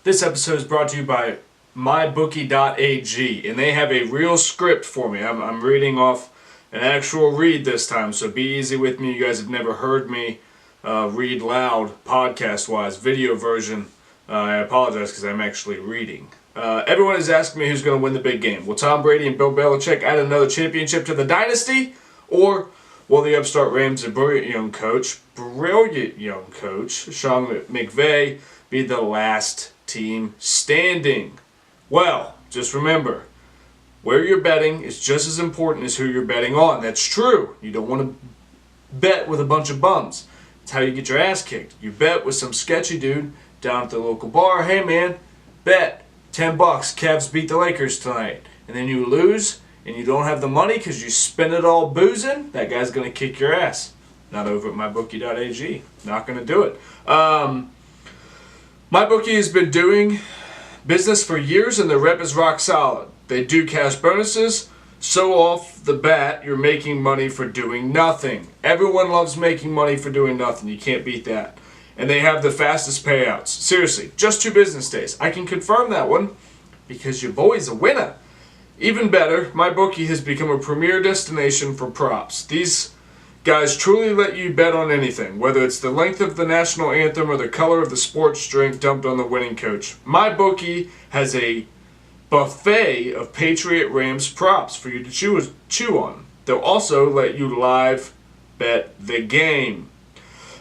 This episode is brought to you by mybookie.ag, and they have a real script for me. I'm reading off an actual read this time, so be easy with me. You guys have never heard me read loud, podcast-wise, video version. I apologize because I'm actually reading. Everyone is asking me who's going to win the big game. Will Tom Brady and Bill Belichick add another championship to the dynasty? Or will the upstart Rams and brilliant young coach, Sean McVay, be the last team standing? Well, just remember, where you're betting is just as important as who you're betting on. That's true. You don't want to bet with a bunch of bums. It's how you get your ass kicked. You bet with some sketchy dude down at the local bar. Hey man, bet $10. Cavs beat the Lakers tonight. And then you lose and you don't have the money because you spend it all boozing. That guy's going to kick your ass. Not over at mybookie.ag. Not going to do it. MyBookie has been doing business for years and the rep is rock solid. They do cash bonuses, so off the bat you're making money for doing nothing. Everyone loves making money for doing nothing. You can't beat that. And they have the fastest payouts. Seriously, just 2 business days. I can confirm that one because your boy's a winner. Even better, MyBookie has become a premier destination for props. These guys truly let you bet on anything, whether it's the length of the national anthem or the color of the sports drink dumped on the winning coach. MyBookie has a buffet of Patriot Rams props for you to chew on. They'll also let you live bet the game.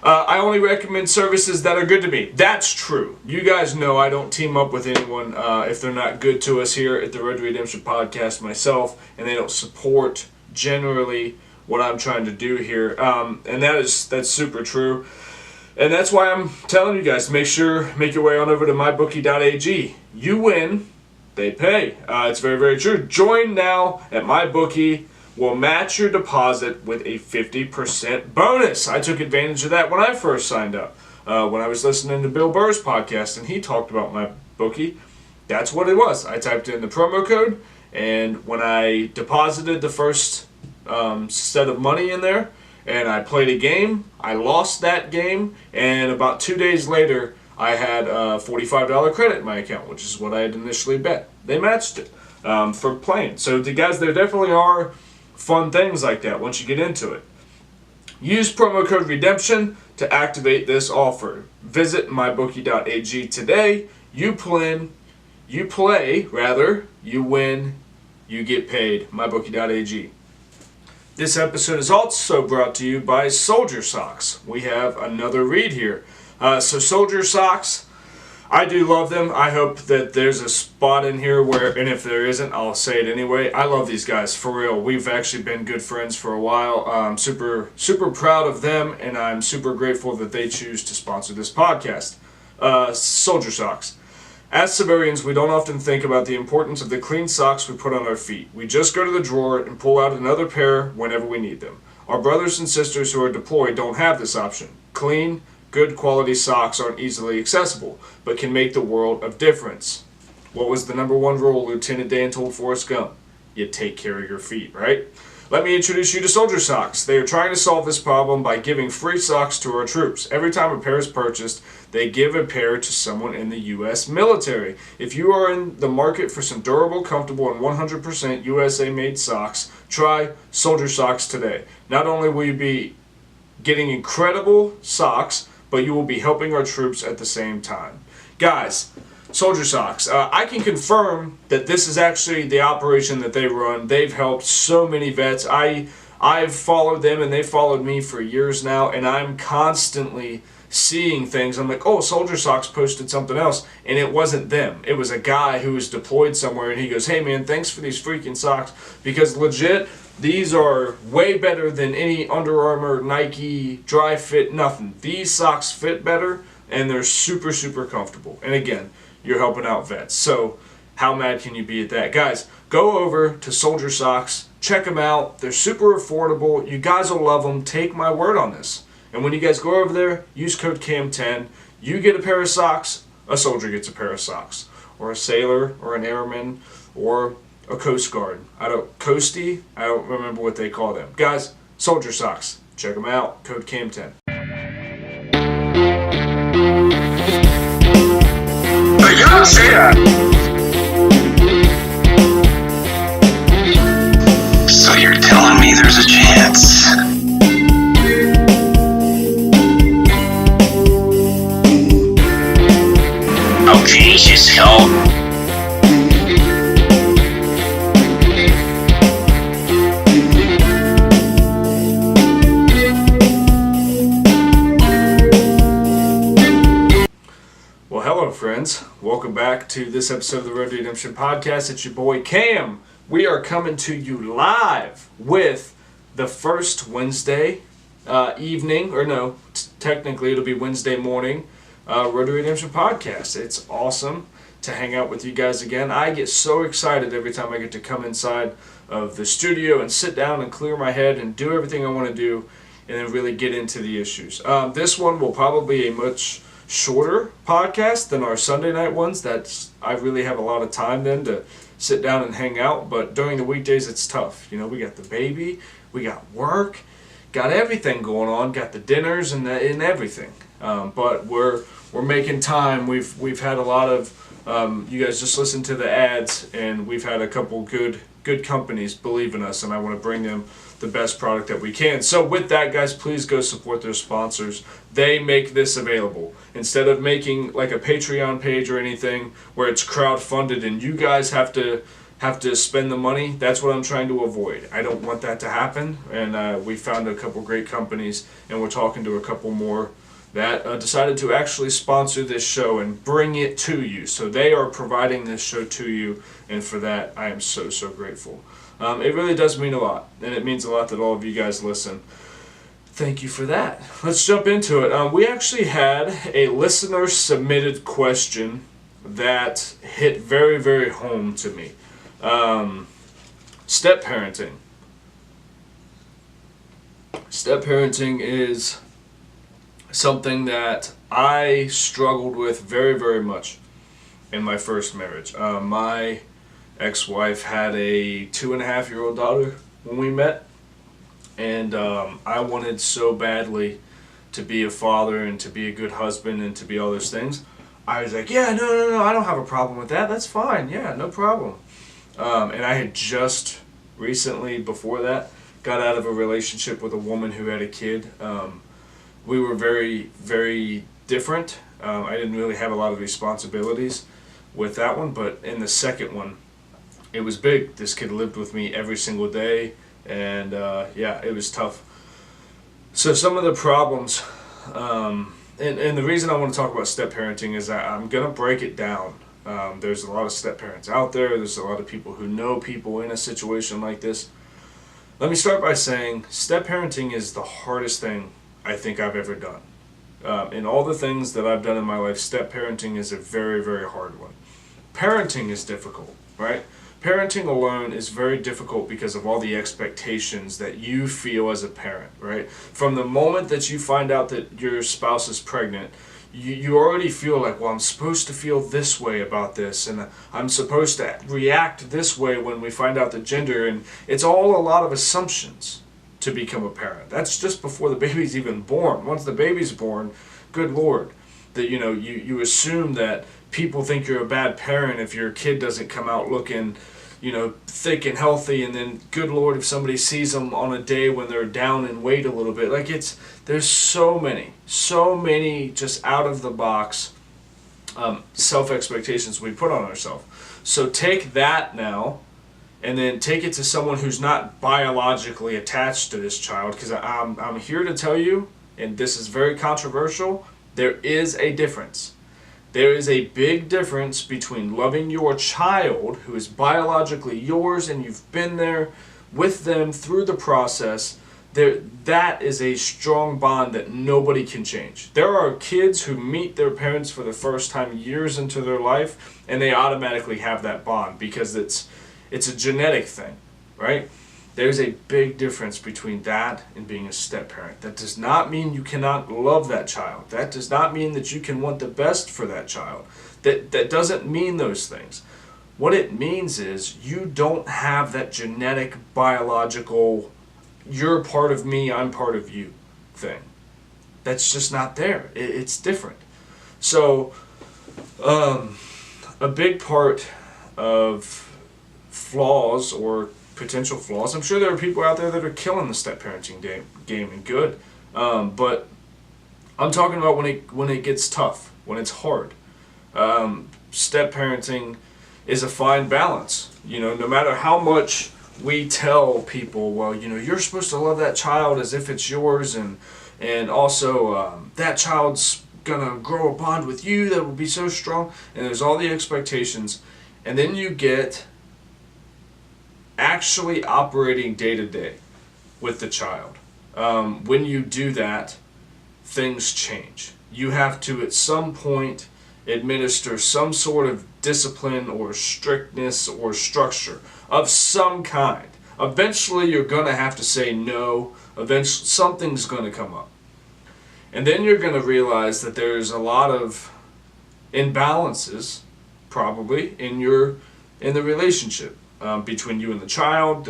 I only recommend services that are good to me. That's true. You guys know I don't team up with anyone if they're not good to us here at the Road to Redemption podcast myself, and they don't support generally what I'm trying to do here, and that's super true, and that's why I'm telling you guys, make your way on over to mybookie.ag. You win, they pay. It's very, very true. Join now at MyBookie. Will match your deposit with a 50% bonus. I took advantage of that when I first signed up. When I was listening to Bill Burr's podcast and he talked about MyBookie, that's what it was. I typed in the promo code, and when I deposited the first set of money in there and I played a game, I lost that game, and about 2 days later I had a $45 credit in my account, which is what I had initially bet. They matched it for playing. So the guys, there definitely are fun things like that once you get into it. Use promo code REDEMPTION to activate this offer. Visit mybookie.ag today. You play, you win, you get paid. mybookie.ag. This episode is also brought to you by Soldier Socks. We have another read here. So Soldier Socks, I do love them. I hope that there's a spot in here where, and if there isn't, I'll say it anyway. I love these guys, for real. We've actually been good friends for a while. I'm super proud of them, and I'm super grateful that they choose to sponsor this podcast. Soldier Socks. As civilians, we don't often think about the importance of the clean socks we put on our feet. We just go to the drawer and pull out another pair whenever we need them. Our brothers and sisters who are deployed don't have this option. Clean, good quality socks aren't easily accessible, but can make the world of difference. What was the number 1 rule Lieutenant Dan told Forrest Gump? You take care of your feet, right? Let me introduce you to Soldier Socks. They are trying to solve this problem by giving free socks to our troops. Every time a pair is purchased, they give a pair to someone in the U.S. military. If you are in the market for some durable, comfortable, and 100% USA-made socks, try Soldier Socks today. Not only will you be getting incredible socks, but you will be helping our troops at the same time. Guys, Soldier Socks. I can confirm that this is actually the operation that they run. They've helped so many vets. I've followed them and they followed me for years now, and I'm constantly seeing things. I'm like, oh, Soldier Socks posted something else, and it wasn't them. It was a guy who was deployed somewhere, and he goes, hey man, thanks for these freaking socks, because legit, these are way better than any Under Armour, Nike, Dry Fit, nothing. These socks fit better, and they're super, super comfortable. And again, you're helping out vets. So how mad can you be at that? Guys, go over to Soldier Socks. Check them out. They're super affordable. You guys will love them. Take my word on this. And when you guys go over there, use code CAM10. You get a pair of socks, a soldier gets a pair of socks. Or a sailor, or an airman, or a Coast Guard. Coastie? I don't remember what they call them. Guys, Soldier Socks. Check them out. Code CAM10. Yeah. not say that. So you're telling me there's a chance? Okay, just help. Well, hello, friends. Welcome back to this episode of the Road to Redemption podcast. It's your boy Cam. We are coming to you live with the first Wednesday evening, or no, technically it'll be Wednesday morning, Road to Redemption podcast. It's awesome to hang out with you guys again. I get so excited every time I get to come inside of the studio and sit down and clear my head and do everything I want to do and then really get into the issues. This one will probably be a much shorter podcast than our Sunday night ones. I really have a lot of time then to sit down and hang out, but during the weekdays it's tough. You know, we got the baby, we got work, got everything going on, got the dinners and everything. But we're making time. We've had a lot of you guys just listen to the ads, and we've had a couple good companies believe in us, and I want to bring them the best product that we can. So with that, guys, please go support their sponsors. They make this available. Instead of making like a Patreon page or anything where it's crowdfunded and you guys have to spend the money, that's what I'm trying to avoid. I don't want that to happen, and we found a couple great companies, and we're talking to a couple more that decided to actually sponsor this show and bring it to you. So they are providing this show to you, and for that I am so grateful. It really does mean a lot, and it means a lot that all of you guys listen. Thank you for that. Let's jump into it. We actually had a listener submitted question that hit very home to me. Step parenting. Step parenting is something that I struggled with very much in my first marriage. My ex-wife had a 2.5-year-old daughter when we met, and I wanted so badly to be a father and to be a good husband and to be all those things. I was like, yeah, no, I don't have a problem with that. That's fine. Yeah, no problem. And I had just recently, before that, got out of a relationship with a woman who had a kid. We were very different. I didn't really have a lot of responsibilities with that one, but in the second one, it was big. This kid lived with me every single day, and yeah, it was tough. So some of the problems, and the reason I want to talk about step parenting is that I'm going to break it down. There's a lot of step parents out there. There's a lot of people who know people in a situation like this. Let me start by saying step parenting is the hardest thing I think I've ever done. In all the things that I've done in my life, step parenting is a very hard one. Parenting is difficult, right? Parenting alone is very difficult because of all the expectations that you feel as a parent, right? From the moment that you find out that your spouse is pregnant, you already feel like, well, I'm supposed to feel this way about this, and I'm supposed to react this way when we find out the gender, and it's all a lot of assumptions to become a parent. That's just before the baby's even born. Once the baby's born, good Lord, that you assume that people think you're a bad parent if your kid doesn't come out looking, thick and healthy, and then good Lord, if somebody sees them on a day when they're down in weight a little bit. There's so many just out of the box self-expectations we put on ourselves. So take that now, and then take it to someone who's not biologically attached to this child, because I'm here to tell you, and this is very controversial, there is a difference. There is a big difference between loving your child, who is biologically yours, and you've been there with them through the process. That is a strong bond that nobody can change. There are kids who meet their parents for the first time years into their life, and they automatically have that bond because it's a genetic thing, right? There's a big difference between that and being a step-parent. That does not mean you cannot love that child. That does not mean that you can want the best for that child. That doesn't mean those things. What it means is you don't have that genetic, biological, you're part of me, I'm part of you thing. That's just not there. It's different. So, a big part of flaws or potential flaws. I'm sure there are people out there that are killing the step parenting game and good, but I'm talking about when it gets tough, when it's hard. Step parenting is a fine balance. No matter how much we tell people, well, you're supposed to love that child as if it's yours, and also that child's gonna grow a bond with you that will be so strong, and there's all the expectations, and then you get actually operating day to day with the child. When you do that, things change. You have to at some point administer some sort of discipline or strictness or structure of some kind. Eventually you're going to have to say no. Eventually something's going to come up. And then you're going to realize that there's a lot of imbalances probably in the relationship between you and the child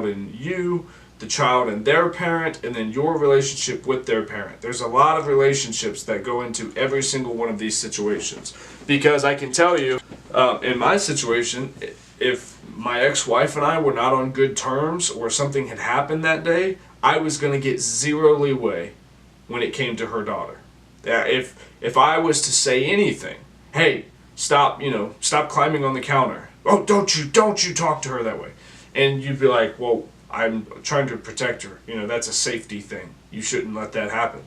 and you, the child and their parent, and then your relationship with their parent. There's a lot of relationships that go into every single one of these situations. Because I can tell you, in my situation, if my ex-wife and I were not on good terms or something had happened that day, I was going to get zero leeway when it came to her daughter. If I was to say anything, hey, stop climbing on the counter. Oh, don't you talk to her that way. And you'd be like, well, I'm trying to protect her. That's a safety thing. You shouldn't let that happen.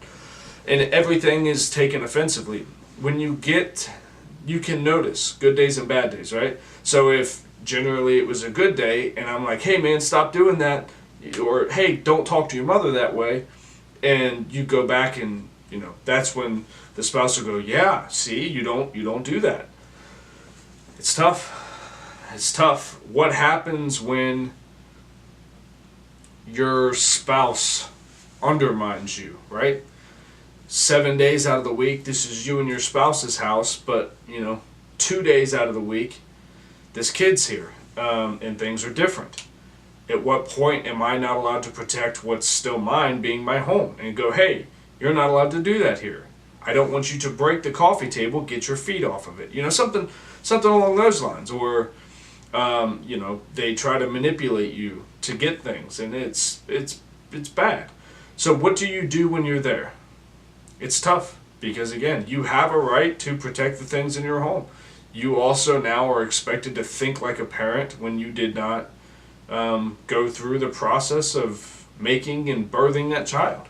And everything is taken offensively. When you can notice good days and bad days, right? So if generally it was a good day and I'm like, hey man, stop doing that, or hey, don't talk to your mother that way, and you go back and that's when the spouse will go, yeah, see, you don't do that. It's tough. It's tough. What happens when your spouse undermines you, right? 7 days out of the week, this is you and your spouse's house, but 2 days out of the week, this kid's here, and things are different. At what point am I not allowed to protect what's still mine, being my home, and go, hey, you're not allowed to do that here. I don't want you to break the coffee table, get your feet off of it. Something along those lines. Or they try to manipulate you to get things, and it's bad. So what do you do when you're there? It's tough, because again, you have a right to protect the things in your home. You also now are expected to think like a parent when you did not go through the process of making and birthing that child.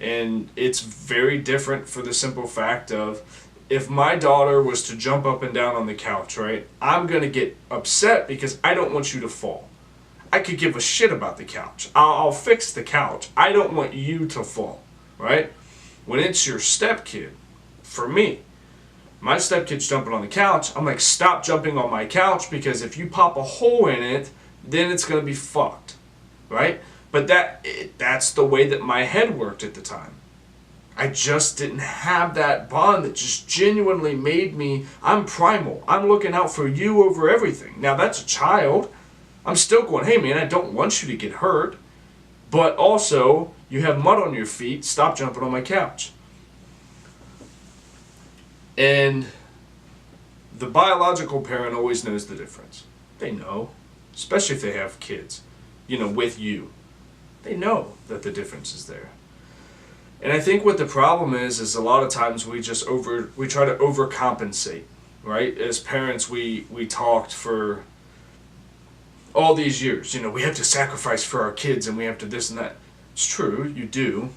And it's very different for the simple fact of, if my daughter was to jump up and down on the couch, right, I'm going to get upset because I don't want you to fall. I could give a shit about the couch. I'll fix the couch. I don't want you to fall, right? When it's your stepkid, for me, my stepkid's jumping on the couch, I'm like, stop jumping on my couch, because if you pop a hole in it, then it's going to be fucked, right? But that's the way that my head worked at the time. I just didn't have that bond that just genuinely made me, I'm primal. I'm looking out for you over everything. Now that's a child. I'm still going, hey man, I don't want you to get hurt. But also, you have mud on your feet, stop jumping on my couch. And the biological parent always knows the difference. They know, especially if they have kids, with you. They know that the difference is there. And I think what the problem is a lot of times we try to overcompensate, right? As parents, we talked for all these years, we have to sacrifice for our kids and we have to this and that. It's true, you do.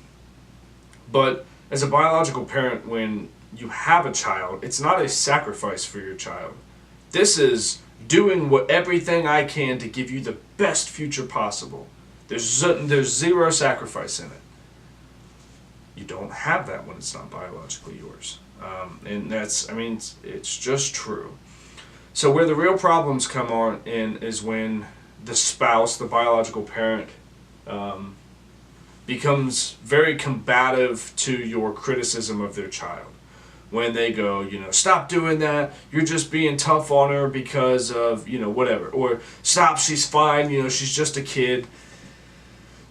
But as a biological parent, when you have a child, it's not a sacrifice for your child. This is doing everything I can to give you the best future possible. There's zero sacrifice in it. You don't have that when it's not biologically yours. And it's just true. So where the real problems come on in is when the spouse, the biological parent, becomes very combative to your criticism of their child. When they go, stop doing that, you're just being tough on her because of, whatever. Or stop, she's fine, she's just a kid.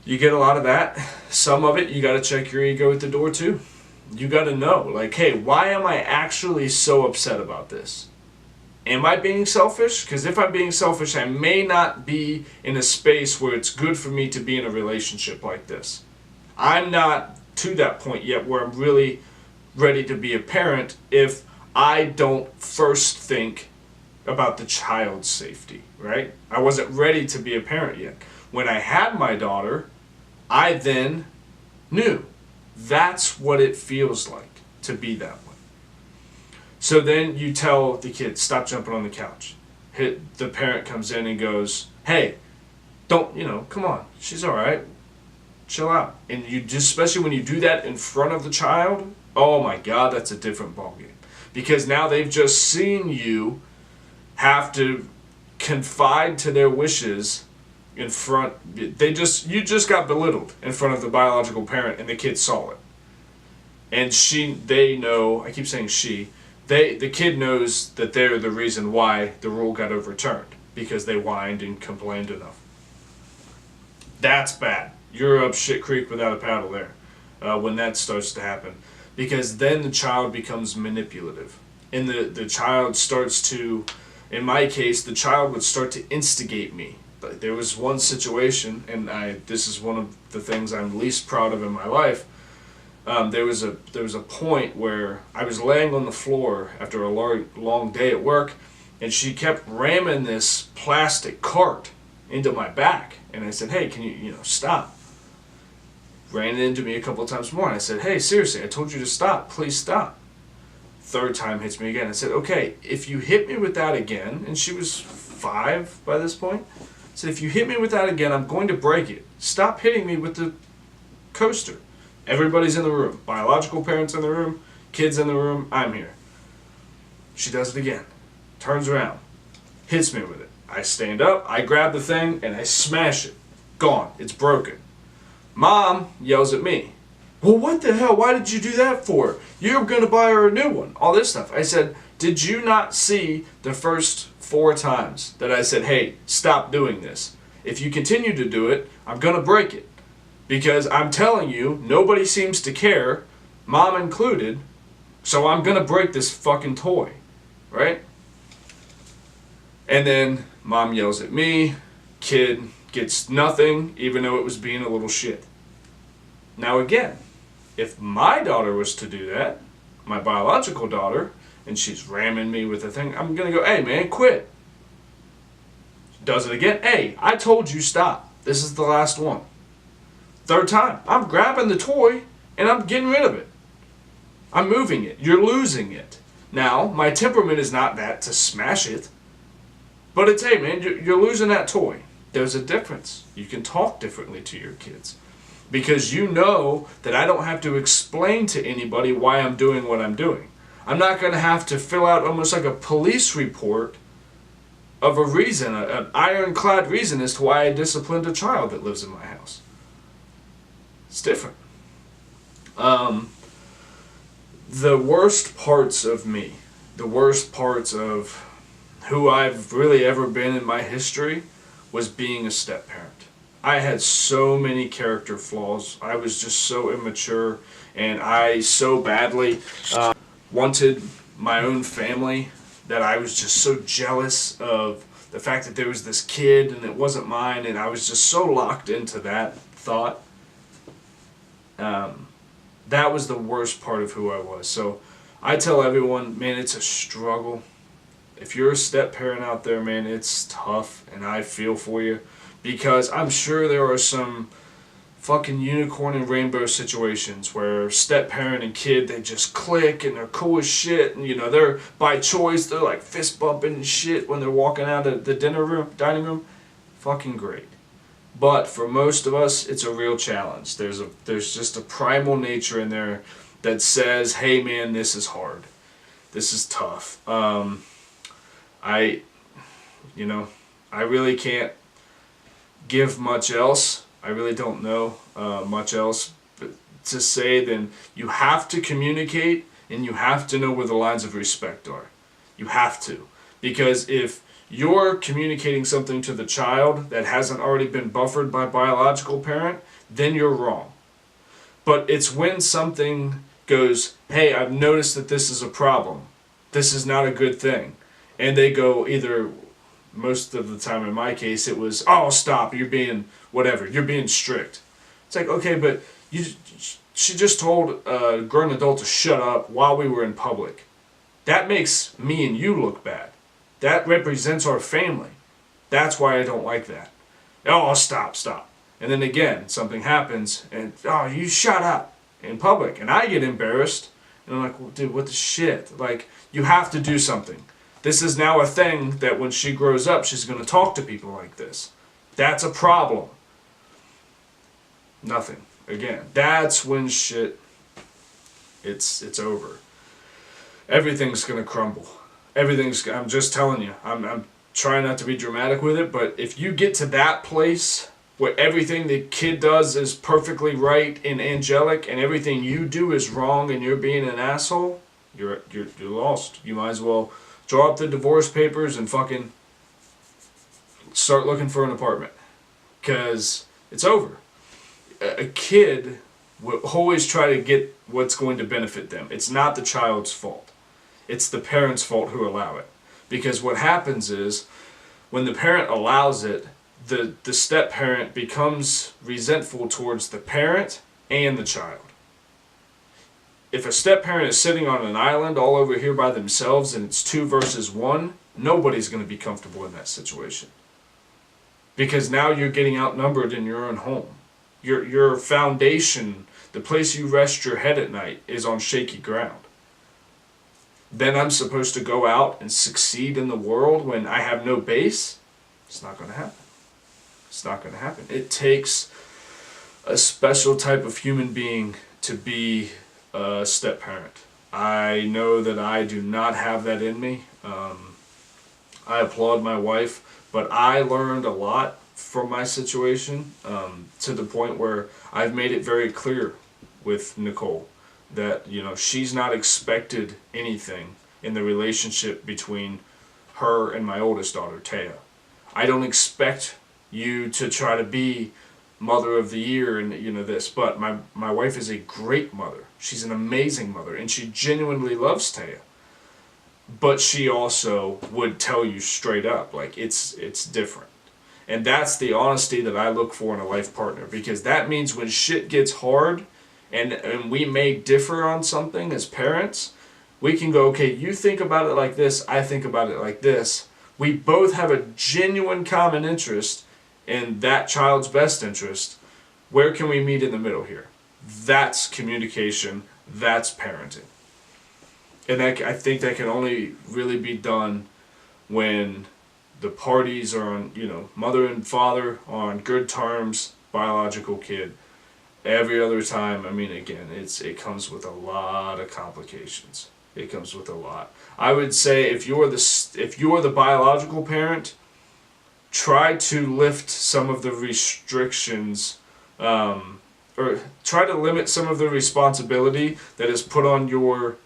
You get a lot of that. Some of it, you got to check your ego at the door too. You got to know, like, hey, why am I actually so upset about this? Am I being selfish? Because if I'm being selfish, I may not be in a space where it's good for me to be in a relationship like this. I'm not to that point yet where I'm really ready to be a parent if I don't first think about the child's safety, right? I wasn't ready to be a parent yet. When I had my daughter, I then knew that's what it feels like to be that way. So then you tell the kid, stop jumping on the couch. The parent comes in and goes, hey, don't, come on, she's all right. Chill out. And you just, especially when you do that in front of the child, oh my God, that's a different ballgame. Because now they've just seen you have to confide to their wishes in front. You just got belittled in front of the biological parent, and the kid saw it. And they know, I keep saying the kid knows that they're the reason why the rule got overturned, because they whined and complained enough. That's bad. You're up shit creek without a paddle there when that starts to happen. Because then the child becomes manipulative. And the child starts to, in my case, the child would start to instigate me. But there was one situation, and this is one of the things I'm least proud of in my life. There was a point where I was laying on the floor after a long day at work, and she kept ramming this plastic cart into my back. And I said, hey, can you stop? Ran it into me a couple of times more, and I said, hey, seriously, I told you to stop. Please stop. Third time hits me again. I said, okay, if you hit me with that again, and she was 5 by this point, I said, if you hit me with that again, I'm going to break it. Stop hitting me with the coaster. Everybody's in the room. Biological parents in the room, kids in the room, I'm here. She does it again. Turns around. Hits me with it. I stand up, I grab the thing, and I smash it. Gone. It's broken. Mom yells at me. Well, what the hell? Why did you do that for? You're going to buy her a new one. All this stuff. I said, did you not see the first 4 times that I said, hey, stop doing this? If you continue to do it, I'm going to break it. Because I'm telling you, nobody seems to care, Mom included, so I'm going to break this fucking toy. Right? And then Mom yells at me. Kid gets nothing, even though it was being a little shit. Now again, if my daughter was to do that, my biological daughter, and she's ramming me with the thing, I'm going to go, hey man, quit. Does it again. Hey, I told you stop. This is the last one. Third time, I'm grabbing the toy and I'm getting rid of it. I'm moving it. You're losing it. Now, my temperament is not that to smash it, but it's, hey man, you're losing that toy. There's a difference. You can talk differently to your kids. Because you know that I don't have to explain to anybody why I'm doing what I'm doing. I'm not going to have to fill out almost like a police report of a reason, an ironclad reason as to why I disciplined a child that lives in my house. It's different. The worst parts of me, the worst parts of who I've really ever been in my history was being a step-parent. I had so many character flaws. I was just so immature, and I so badly wanted my own family that I was just so jealous of the fact that there was this kid and it wasn't mine, and I was just so locked into that thought. That was the worst part of who I was. So I tell everyone, man, it's a struggle. If you're a step-parent out there, man, it's tough, and I feel for you. Because I'm sure there are some fucking unicorn and rainbow situations where step-parent and kid, they just click and they're cool as shit. And, they're, by choice, they're like fist bumping and shit when they're walking out of the dining room. Fucking great. But for most of us, it's a real challenge. There's just a primal nature in there that says, hey man, this is hard. This is tough. I really can't give much else. I really don't know much else but to say. Then you have to communicate, and you have to know where the lines of respect are. You have to. Because if you're communicating something to the child that hasn't already been buffered by biological parent, then you're wrong. But it's when something goes, hey, I've noticed that this is a problem. This is not a good thing. And they go either, most of the time in my case, it was, oh, stop, you're being whatever, you're being strict. It's like, okay, but she just told a grown adult to shut up while we were in public. That makes me and you look bad. That represents our family. That's why I don't like that. Oh, stop. And then again, something happens, and, oh, you shut up in public. And I get embarrassed, and I'm like, well, dude, what the shit? Like, you have to do something. This is now a thing that when she grows up, she's going to talk to people like this. That's a problem. Nothing. Again, that's when shit, it's over. Everything's going to crumble. I'm just telling you, I'm trying not to be dramatic with it, but if you get to that place where everything the kid does is perfectly right and angelic, and everything you do is wrong and you're being an asshole, you're lost. You might as well draw up the divorce papers and fucking start looking for an apartment. Because it's over. A kid will always try to get what's going to benefit them. It's not the child's fault. It's the parent's fault who allow it. Because what happens is, when the parent allows it, the step-parent becomes resentful towards the parent and the child. If a step-parent is sitting on an island all over here by themselves and it's 2 versus 1, nobody's going to be comfortable in that situation. Because now you're getting outnumbered in your own home. Your foundation, the place you rest your head at night, is on shaky ground. Then I'm supposed to go out and succeed in the world when I have no base? It's not going to happen. It's not going to happen. It takes a special type of human being to be a step-parent. I know that I do not have that in me. I applaud my wife, but I learned a lot from my situation, to the point where I've made it very clear with Nicole that, you know, she's not expected anything in the relationship between her and my oldest daughter, Taya. I don't expect you to try to be mother of the year and, you know, this, but my wife is a great mother. She's an amazing mother, and she genuinely loves Taya. But she also would tell you straight up, like, it's different. And that's the honesty that I look for in a life partner, because that means when shit gets hard and we may differ on something as parents, we can go, okay, you think about it like this, I think about it like this. We both have a genuine common interest in that child's best interest. Where can we meet in the middle here? That's communication. That's parenting. And I think that can only really be done when the parties are on, you know, mother and father on good terms, biological kid. Every other time, I mean, again, it comes with a lot of complications. It comes with a lot. I would say if you're the biological parent, try to lift some of the restrictions, or try to limit some of the responsibility that is put on your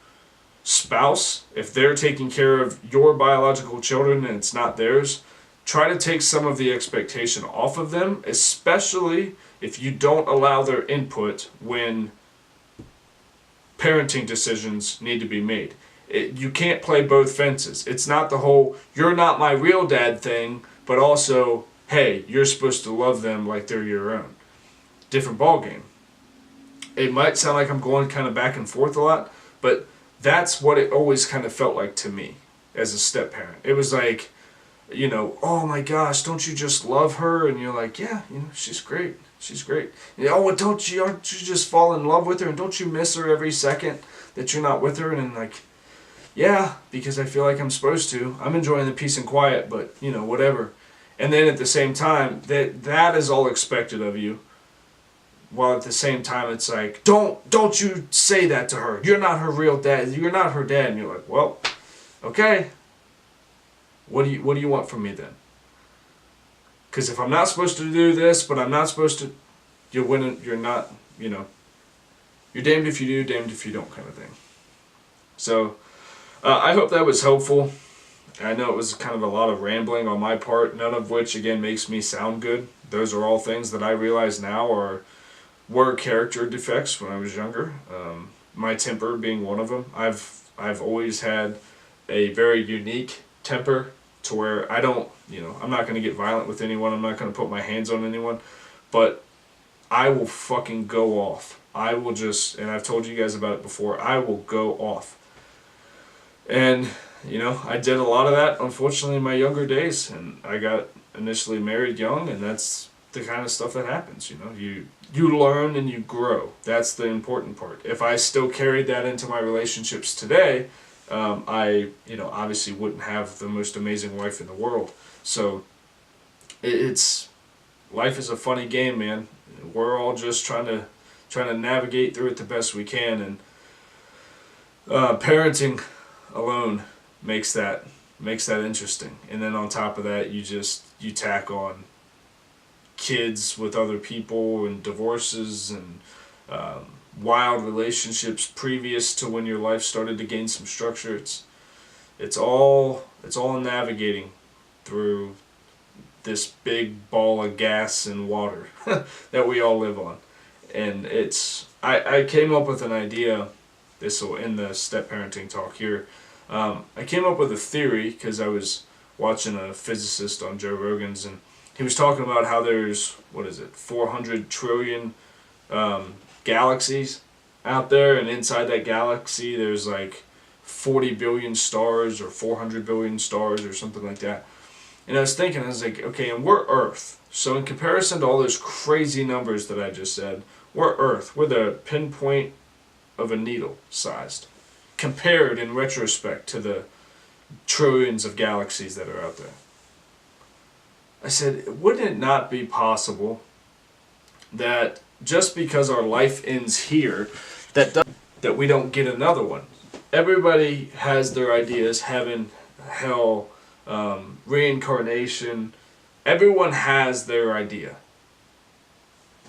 spouse. If they're taking care of your biological children and it's not theirs, try to take some of the expectation off of them, especially if you don't allow their input when parenting decisions need to be made. You can't play both fences. It's not the whole, you're not my real dad thing, but also, hey, you're supposed to love them like they're your own. Different ballgame. It might sound like I'm going kind of back and forth a lot, but that's what it always kind of felt like to me as a step-parent. It was like, you know, oh my gosh, don't you just love her? And you're like, yeah, you know, she's great. She's great. You know, oh, aren't you just fall in love with her? And don't you miss her every second that you're not with her? And then like, yeah, because I feel like I'm supposed to. I'm enjoying the peace and quiet, but, you know, whatever. And then at the same time, that is all expected of you. While at the same time, it's like, don't you say that to her. You're not her real dad. You're not her dad. And you're like, well, okay. What do you want from me then? Because if I'm not supposed to do this, but I'm not supposed to, you're not, you know, you're damned if you do, damned if you don't kind of thing. So, I hope that was helpful. I know it was kind of a lot of rambling on my part, none of which, again, makes me sound good. Those are all things that I realize now were character defects when I was younger. My temper being one of them. I've always had a very unique temper to where I don't, I'm not going to get violent with anyone. I'm not going to put my hands on anyone. But I will fucking go off. I will just, and I've told you guys about it before, I will go off. And, I did a lot of that, unfortunately, in my younger days. And I got initially married young, and that's the kind of stuff that happens, You learn and you grow. That's the important part. If I still carried that into my relationships today, I, obviously wouldn't have the most amazing wife in the world. So, life is a funny game, man. We're all just trying to navigate through it the best we can, and parenting alone makes that interesting. And then on top of that, you tack on kids with other people and divorces and wild relationships previous to when your life started to gain some structure. It's all navigating through this big ball of gas and water that we all live on. And I came up with an idea. This will end the step parenting talk here. I came up with a theory because I was watching a physicist on Joe Rogan's, and he was talking about how there's 400 trillion galaxies out there, and inside that galaxy there's like 40 billion stars or 400 billion stars or something like that. And I was like, okay, and we're Earth. So in comparison to all those crazy numbers that I just said, we're Earth. We're the pinpoint of a needle sized, compared in retrospect to the trillions of galaxies that are out there. I said, wouldn't it not be possible that just because our life ends here, that we don't get another one? Everybody has their ideas, heaven, hell, reincarnation. Everyone has their idea.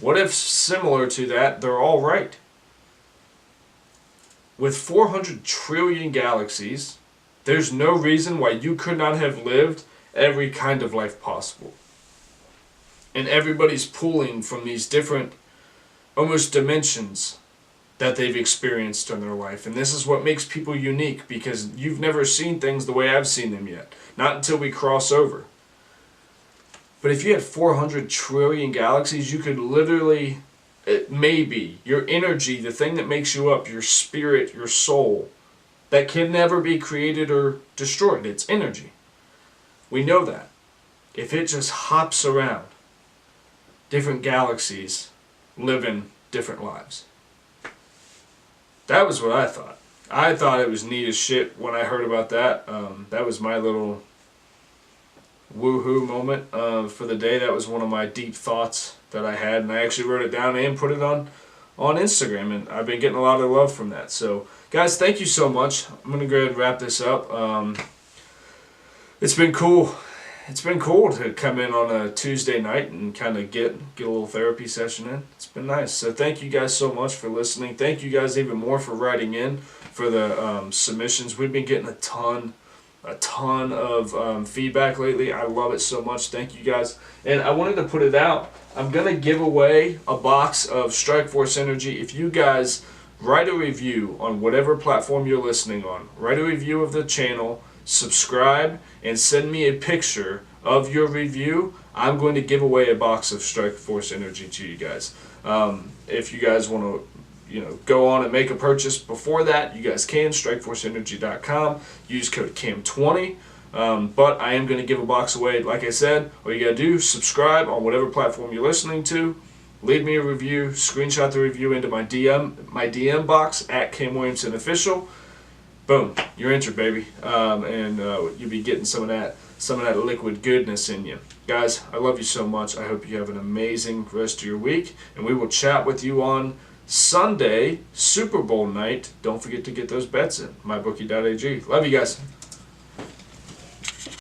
What if, similar to that, they're all right? With 400 trillion galaxies, there's no reason why you could not have lived every kind of life possible. And everybody's pulling from these different, almost dimensions that they've experienced in their life. And this is what makes people unique, because you've never seen things the way I've seen them yet. Not until we cross over. But if you had 400 trillion galaxies, you could literally, maybe, your energy, the thing that makes you up, your spirit, your soul, that can never be created or destroyed. It's energy. We know that. If it just hops around different galaxies, living different lives. That was what I thought. I thought it was neat as shit when I heard about that. That was my little woohoo moment for the day. That was one of my deep thoughts that I had, and I actually wrote it down and put it on Instagram, and I've been getting a lot of love from that. So, guys, thank you so much. I'm going to go ahead and wrap this up. It's been cool. It's been cool to come in on a Tuesday night and kind of get a little therapy session in. It's been nice. So thank you guys so much for listening. Thank you guys even more for writing in for the submissions. We've been getting a ton of feedback lately. I love it so much. Thank you guys. And I wanted to put it out. I'm going to give away a box of Strike Force Energy. If you guys write a review on whatever platform you're listening on, write a review of the channel, subscribe, and send me a picture of your review, I'm going to give away a box of Strike Force Energy to you guys. If you guys want to go on and make a purchase before that, you guys can. StrikeForceEnergy.com. Use code CAM20. But I am going to give a box away. Like I said, all you got to do, subscribe on whatever platform you're listening to. Leave me a review. Screenshot the review into my DM box at CamWilliamsonOfficial. Boom, you're entered, baby, and you'll be getting some of that liquid goodness in you. Guys, I love you so much. I hope you have an amazing rest of your week, and we will chat with you on Sunday, Super Bowl night. Don't forget to get those bets in, mybookie.ag. Love you guys.